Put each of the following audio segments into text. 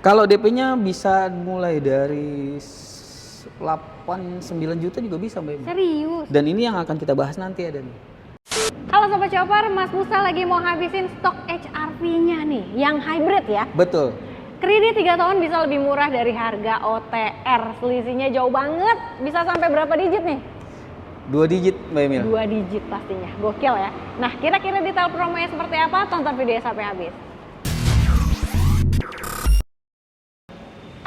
Kalau DP-nya bisa mulai dari 8-9 juta juga bisa Mbak Emi. Serius? Dan ini yang akan kita bahas nanti ada nih. Halo Sobat Chopper, Mas Musa lagi mau habisin stok HR-V-nya nih, yang hybrid ya. Betul. Kredit 3 tahun bisa lebih murah dari harga OTR, selisihnya jauh banget, bisa sampai berapa digit nih? 2 digit Mbak Emil. 2 digit pastinya, gokil ya. Nah, kira-kira detail promonya seperti apa? Tonton videonya sampai habis.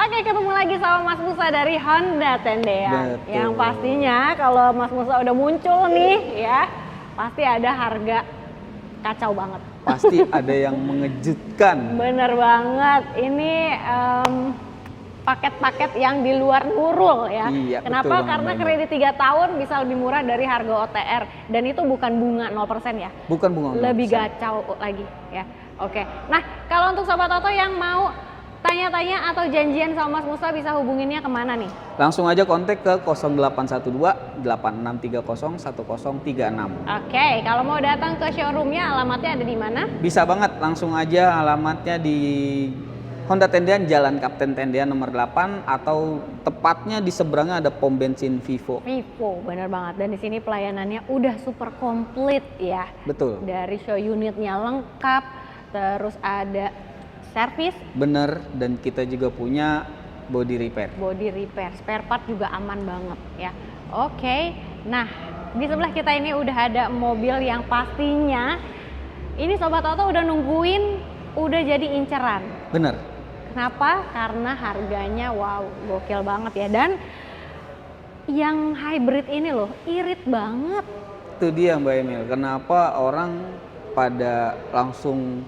Oke, ketemu lagi sama Mas Musa dari Honda Tendean. Betul. Yang pastinya kalau Mas Musa udah muncul nih ya, pasti ada harga kacau banget. Pasti ada yang mengejutkan. Bener banget, ini paket-paket yang di luar nurul ya. Iya, Kenapa? betul banget, Karena Mbak kredit 3 tahun bisa lebih murah dari harga OTR. Dan itu bukan bunga 0% ya. Bukan bunga. Lebih 0%. gacau lagi ya. Oke, nah kalau untuk Sobat Oto yang mau tanya-tanya atau janjian sama Mas Musa bisa hubunginnya kemana nih? Langsung aja kontak ke 0812 8630 1036. Oke, kalau mau datang ke showroomnya alamatnya ada di mana? Bisa banget, langsung aja alamatnya di Honda Tendean, Jalan Kapten Tendean nomor 8 atau tepatnya di seberangnya ada pom bensin Vivo. Vivo, bener banget. Dan di sini pelayanannya udah super komplit ya. Betul. Dari show unitnya lengkap, terus ada servis, Bener, dan kita juga punya body repair. body repair, spare part juga aman banget ya. Oke, nah di sebelah kita ini udah ada mobil yang pastinya ini Sobat Oto udah nungguin, udah jadi inceran. Bener. Kenapa? Karena harganya wow, gokil banget ya. Dan yang hybrid ini loh, irit banget. Itu dia Mbak Emil, kenapa orang pada langsung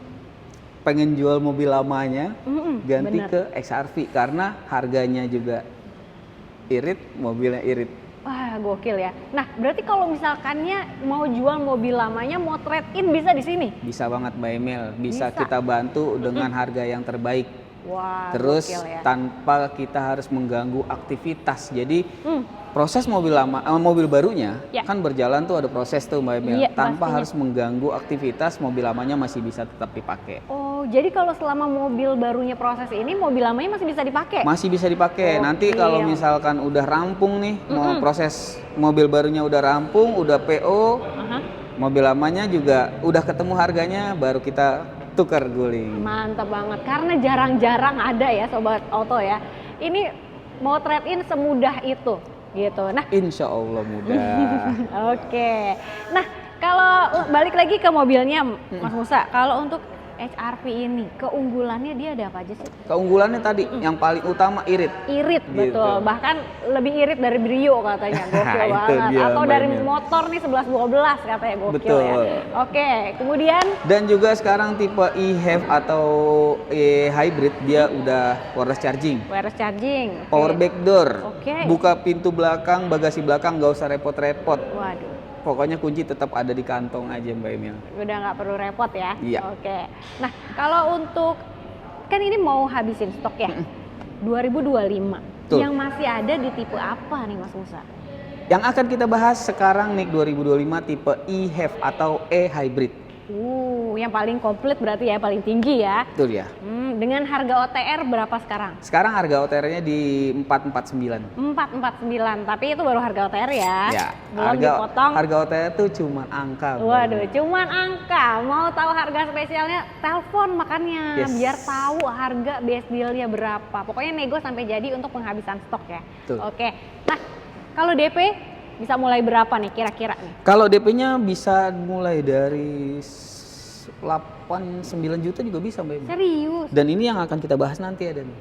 pengen jual mobil lamanya ganti bener. ke XR-V karena harganya juga irit, mobilnya irit. Wah, gokil ya. Nah, berarti kalau misalkannya mau jual mobil lamanya, mau trade in bisa di sini? Bisa banget Mbak Emil, bisa Bisa. kita bantu dengan harga yang terbaik. Wah, Terus gokil ya. tanpa kita harus mengganggu aktivitas. Jadi proses mobil lama, mobil barunya Ya. kan berjalan tuh ada proses tuh Mbak Emil. Iya, Tanpa pastinya. harus mengganggu aktivitas, mobil lamanya masih bisa tetap dipakai. Oh, jadi kalau selama mobil barunya proses ini, mobil lamanya masih bisa dipakai? Masih bisa dipakai. Nanti kalau Gokil. misalkan udah rampung nih, mau proses mobil barunya udah rampung, udah PO, Aha. mobil lamanya juga udah ketemu harganya, baru kita tukar guling. Mantap banget, karena jarang-jarang ada ya Sobat Oto ya. Ini mau trade in semudah itu gitu. Nah, Insya Allah mudah. oke. Nah, kalau balik lagi ke mobilnya Mas Musa, kalau untuk HR-V ini keunggulannya dia ada apa aja sih? Keunggulannya tadi yang paling utama irit. Irit, Gitu. betul. Bahkan lebih irit dari Brio katanya, gokil Itu banget. dia, Atau Mbak dari Emil. motor nih 11-12 katanya, gokil Betul. ya. Oke, kemudian Dan juga sekarang tipe e-HEV atau e-hybrid dia udah wireless charging. wireless charging. Oke. Power back door, Oke. buka pintu belakang, bagasi belakang nggak usah repot-repot. Waduh. Pokoknya kunci tetap ada di kantong aja Mbak Emil. Udah nggak perlu repot ya. Iya. Oke. Nah, kalau untuk kan ini mau habisin stok ya. 2025. Betul. Yang masih ada di tipe apa nih Mas Musa? Yang akan kita bahas sekarang nih 2025 tipe e-HEV atau e-hybrid. Yang paling komplit berarti ya, paling tinggi ya. Betul ya. Dengan harga OTR berapa sekarang? Sekarang harga OTR-nya di 449. 449, tapi itu baru harga OTR ya. Ya, Belum dipotong. harga OTR itu cuma angka. Mbak Waduh, Emil. cuman angka. Mau tahu harga spesialnya? Telepon makanya Yes. biar tahu harga best deal-nya berapa. Pokoknya nego sampai jadi untuk penghabisan stok ya. Betul. Oke. Nah, kalau DP bisa mulai berapa nih kira-kira nih? Kalau DP-nya bisa mulai dari 8-9 juta juga bisa Mbak Emil. Serius? Dan ini yang akan kita bahas nanti ada nih.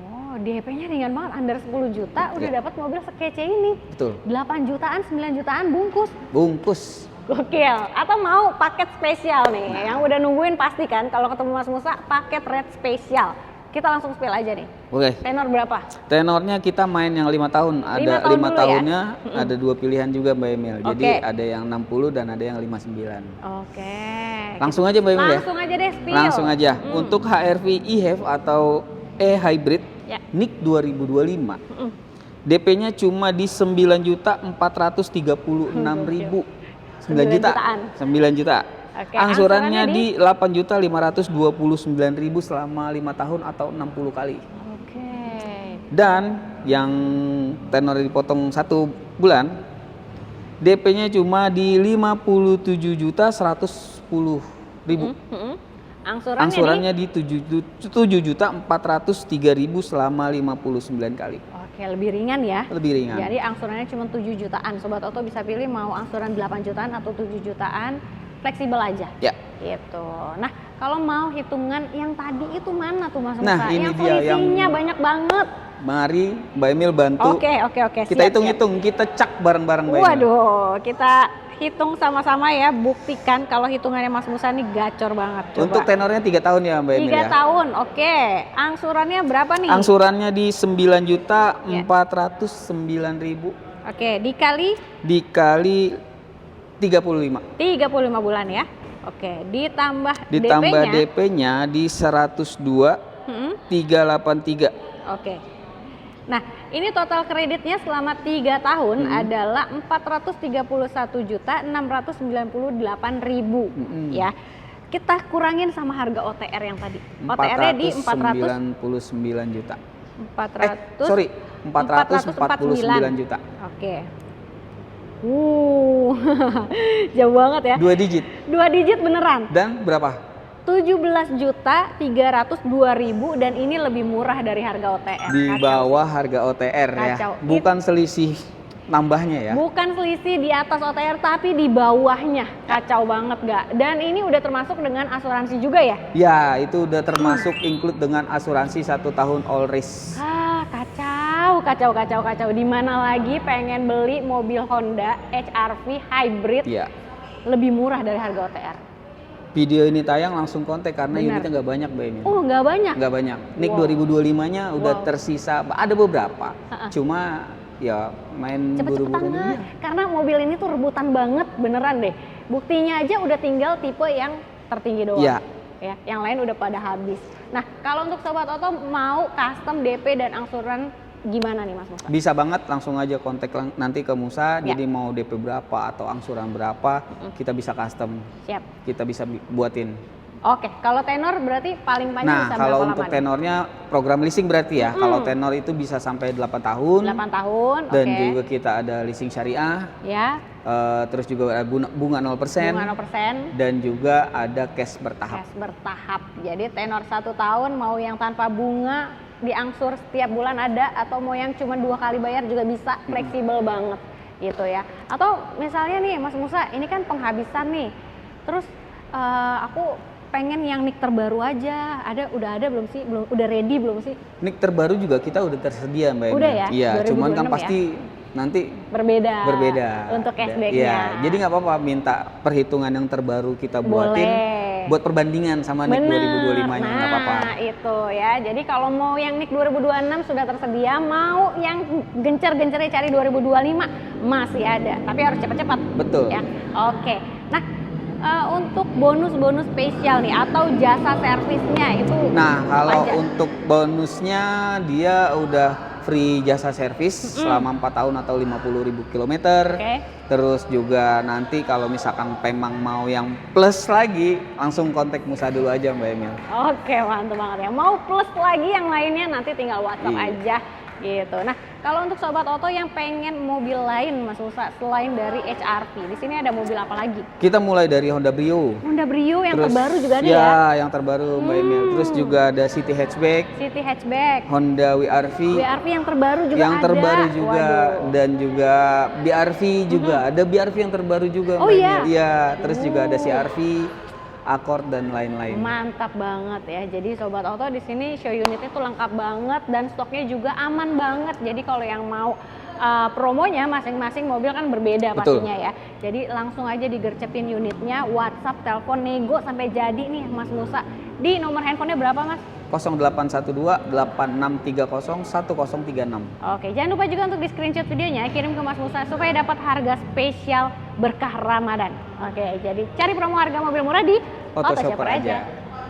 Oh, DP-nya ringan banget, under 10 juta udah Ya. dapat mobil sekece ini. Betul. 8 jutaan, 9 jutaan bungkus. Bungkus. Gokil. Atau mau paket spesial nih, yang udah nungguin pasti kan kalau ketemu Mas Musa paket red spesial. Kita langsung spill aja nih. Oke. Tenor berapa? Tenornya kita main yang 5 tahun. Ada 5 tahun 5 dulu ya? tahunnya, ada 2 pilihan juga Mbak Emil. Jadi Oke. ada yang 60 dan ada yang 59. Oke. Langsung aja Mbak Emil ya. Langsung aja deh spill. Langsung aja. Untuk HRV e-HEV atau e-hybrid Ya. NIK 2025. DP-nya cuma di 9.436.000. 9 juta. jutaan. 9 juta. Oke, Angsurannya di 8.529.000 selama 5 tahun atau 60 kali. Oke. Dan yang tenor dipotong 1 bulan, DP-nya cuma di 57.110.000. Angsurannya Angsurannya di 7.403.000 selama 59 kali. Oke, lebih ringan ya. Lebih ringan. Jadi angsurannya cuma 7 jutaan. Sobat Oto bisa pilih mau angsuran 8 jutaan atau 7 jutaan, fleksibel aja. Ya. Gitu. Nah, kalau mau hitungan yang tadi itu mana tuh Mas Musa? Nah, ini yang dia selisihnya yang- banyak banget. Mari Mbak Emil bantu. Oke. Kita siap, hitung-hitung, kita cak bareng-bareng Mbak Emil. Waduh, kita hitung sama-sama ya, buktikan kalau hitungannya Mas Musa nih gacor banget. Coba. Untuk tenornya 3 tahun ya Mbak Emil 3 ya. tahun, oke. Angsurannya berapa nih? Angsurannya di 9.409.000 Oke, dikali dikali 35. 35 bulan ya. Oke, ditambah Ditambah DP-nya. DP-nya di 102.383. Oke. Nah, ini total kreditnya selama 3 tahun adalah 431.698.000 ya. Kita kurangin sama harga OTR yang tadi. OTR-nya di 499 juta. 400 Sorry, 449 juta. Oke. Jauh banget ya. 2 digit. 2 digit beneran. Dan berapa? 17.302.000 dan ini lebih murah dari harga OTR. Di Kacau. bawah harga OTR ya. Kacau. Bukan selisih nambahnya ya. Bukan selisih di atas OTR tapi di bawahnya. Kacau banget gak? Dan ini udah termasuk dengan asuransi juga ya? Ya, itu udah termasuk include dengan asuransi 1 tahun all risk. Kacau. Di mana lagi pengen beli mobil Honda HR-V hybrid Iya. lebih murah dari harga OTR? Video ini tayang langsung kontak karena Benar. unitnya nggak banyak Mbak Emil. Oh, nggak banyak? Nggak banyak. Nik Wow. 2025-nya udah Wow. tersisa, ada beberapa. Cuma ya main Cepet-cepetan buru-buru lah. iya. Karena mobil ini tuh rebutan banget, beneran deh. Buktinya aja udah tinggal tipe yang tertinggi doang. Iya. Ya, yang lain udah pada habis. Nah, kalau untuk Sobat Oto mau custom DP dan angsuran gimana nih Mas Musa? Bisa banget langsung aja kontak nanti ke Musa. Ya. Jadi mau DP berapa atau angsuran berapa, kita bisa custom. Siap. Kita bisa buatin. Oke, kalau tenor berarti paling panjang Nah, bisa kalau berapa untuk lama nih? tenornya program leasing berarti ya. Kalau tenor itu bisa sampai 8 tahun. 8 tahun, Dan oke. juga kita ada leasing syariah. Ya, Terus juga ada bunga 0%. bunga 0%. Dan juga ada cash bertahap. Cash bertahap. Jadi tenor 1 tahun mau yang tanpa bunga diangsur setiap bulan ada, atau mau yang cuma 2 kali bayar juga bisa, fleksibel banget gitu ya. Atau misalnya nih Mas Musa, ini kan penghabisan nih. Terus aku pengen yang nik terbaru aja. Udah ada belum sih? Belum, udah ready belum sih? Nik terbaru juga kita udah tersedia Mbak Emil. Udah ya? Iya, 2026 cuman kan ya? pasti nanti Berbeda. berbeda. Untuk cashbacknya. Iya, jadi nggak apa-apa minta perhitungan yang terbaru kita buatin. Boleh. Buat perbandingan sama NIK 2025-nya nggak apa-apa. Nah itu ya, jadi kalau mau yang NIK 2026 sudah tersedia, mau yang gencer-gencernya cari 2025 masih ada, tapi harus cepat-cepat. Betul. Ya, oke. Nah untuk bonus-bonus spesial nih atau jasa servisnya itu Nah, apa kalau aja? untuk bonusnya dia udah free jasa servis selama 4 tahun atau 50.000 kilometer. Oke. Terus juga nanti kalau misalkan memang mau yang plus lagi, langsung kontak Musa dulu aja Mbak Emil. Oke, mantap banget ya. Mau plus lagi yang lainnya nanti tinggal WhatsApp Iya. aja gitu. Nah, kalau untuk Sobat Oto yang pengen mobil lain Mas Musa selain dari HR-V, di sini ada mobil apa lagi? Kita mulai dari Honda Brio. Honda Brio yang Terus, terbaru juga ada ya? Ya, yang terbaru Mbak Emil. Terus juga ada City Hatchback, City Hatchback, Honda WRV, WRV yang terbaru juga yang ada. terbaru juga, Waduh. dan juga BRV juga. Ada BRV yang terbaru juga Oh, Mbak iya? Emil. Iya, terus juga ada CRV, Accord dan lain-lain. Mantap banget ya. Jadi Sobat Oto di sini show unitnya tuh lengkap banget dan stoknya juga aman banget. Jadi kalau yang mau promonya masing-masing mobil kan berbeda Betul. pastinya ya. Jadi langsung aja digercepin unitnya, WhatsApp, telepon, nego sampai jadi nih Mas Musa. Di nomor handphonenya berapa Mas? 0812-8630-1036. Oke, jangan lupa juga untuk di screenshot videonya, kirim ke Mas Musa supaya dapat harga spesial berkah Ramadan. Oke, jadi cari promo harga mobil murah di Auto Auto Shopper Shopper aja. aja.